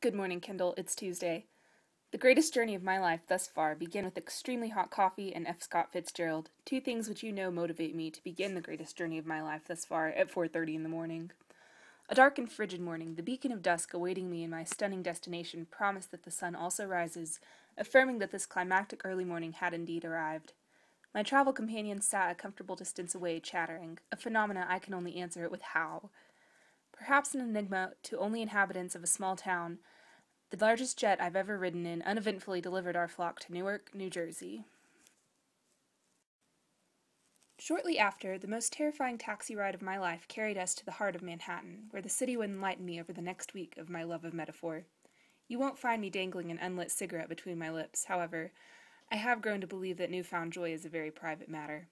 Good morning, Kendall. It's Tuesday. The greatest journey of my life thus far began with extremely hot coffee and F. Scott Fitzgerald, two things which you know motivate me to begin the greatest journey of my life thus far at 4:30 in the morning. A dark and frigid morning, the beacon of dusk awaiting me in my stunning destination promised that the sun also rises, affirming that this climactic early morning had indeed arrived. My travel companion sat a comfortable distance away, chattering, a phenomena I can only answer it with how. Perhaps an enigma to only inhabitants of a small town, the largest jet I've ever ridden in uneventfully delivered our flock to Newark, New Jersey. Shortly after, the most terrifying taxi ride of my life carried us to the heart of Manhattan, where the city would enlighten me over the next week of my love of metaphor. You won't find me dangling an unlit cigarette between my lips, however. I have grown to believe that newfound joy is a very private matter.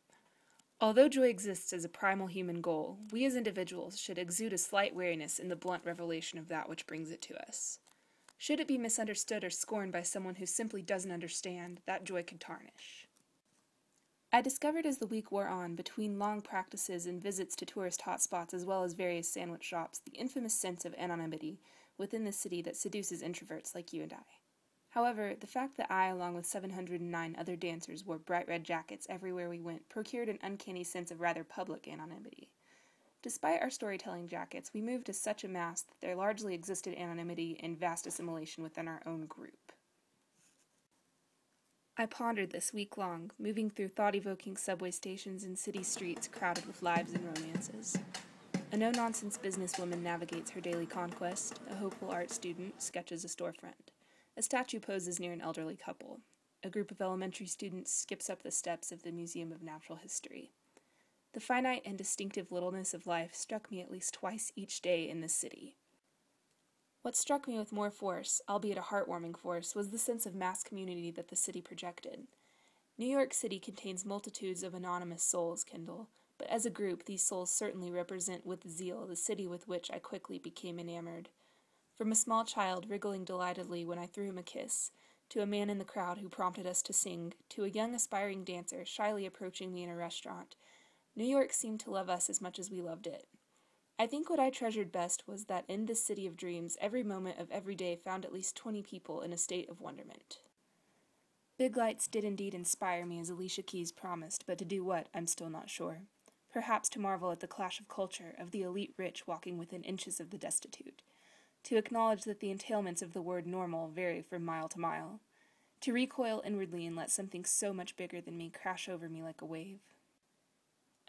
Although joy exists as a primal human goal, we as individuals should exude a slight wariness in the blunt revelation of that which brings it to us. Should it be misunderstood or scorned by someone who simply doesn't understand, that joy could tarnish. I discovered as the week wore on, between long practices and visits to tourist hotspots as well as various sandwich shops, the infamous sense of anonymity within the city that seduces introverts like you and I. However, the fact that I, along with 709 other dancers, wore bright red jackets everywhere we went procured an uncanny sense of rather public anonymity. Despite our storytelling jackets, we moved to such a mass that there largely existed anonymity and vast assimilation within our own group. I pondered this week long, moving through thought-evoking subway stations and city streets crowded with lives and romances. A no-nonsense businesswoman navigates her daily conquest, a hopeful art student sketches a storefront. A statue poses near an elderly couple. A group of elementary students skips up the steps of the Museum of Natural History. The finite and distinctive littleness of life struck me at least twice each day in this city. What struck me with more force, albeit a heartwarming force, was the sense of mass community that the city projected. New York City contains multitudes of anonymous souls, Kendall, but as a group, these souls certainly represent with zeal the city with which I quickly became enamored. From a small child wriggling delightedly when I threw him a kiss, to a man in the crowd who prompted us to sing, to a young aspiring dancer shyly approaching me in a restaurant, New York seemed to love us as much as we loved it. I think what I treasured best was that in this city of dreams, every moment of every day found at least 20 people in a state of wonderment. Big lights did indeed inspire me as Alicia Keys promised, but to do what, I'm still not sure. Perhaps to marvel at the clash of culture, of the elite rich walking within inches of the destitute. To acknowledge that the entailments of the word normal vary from mile to mile. To recoil inwardly and let something so much bigger than me crash over me like a wave.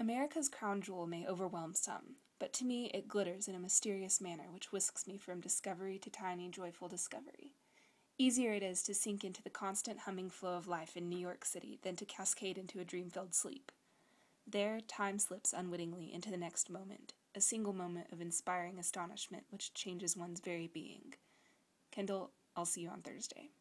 America's crown jewel may overwhelm some, but to me it glitters in a mysterious manner which whisks me from discovery to tiny, joyful discovery. Easier it is to sink into the constant humming flow of life in New York City than to cascade into a dream-filled sleep. There, time slips unwittingly into the next moment, a single moment of inspiring astonishment which changes one's very being. Kendall, I'll see you on Thursday.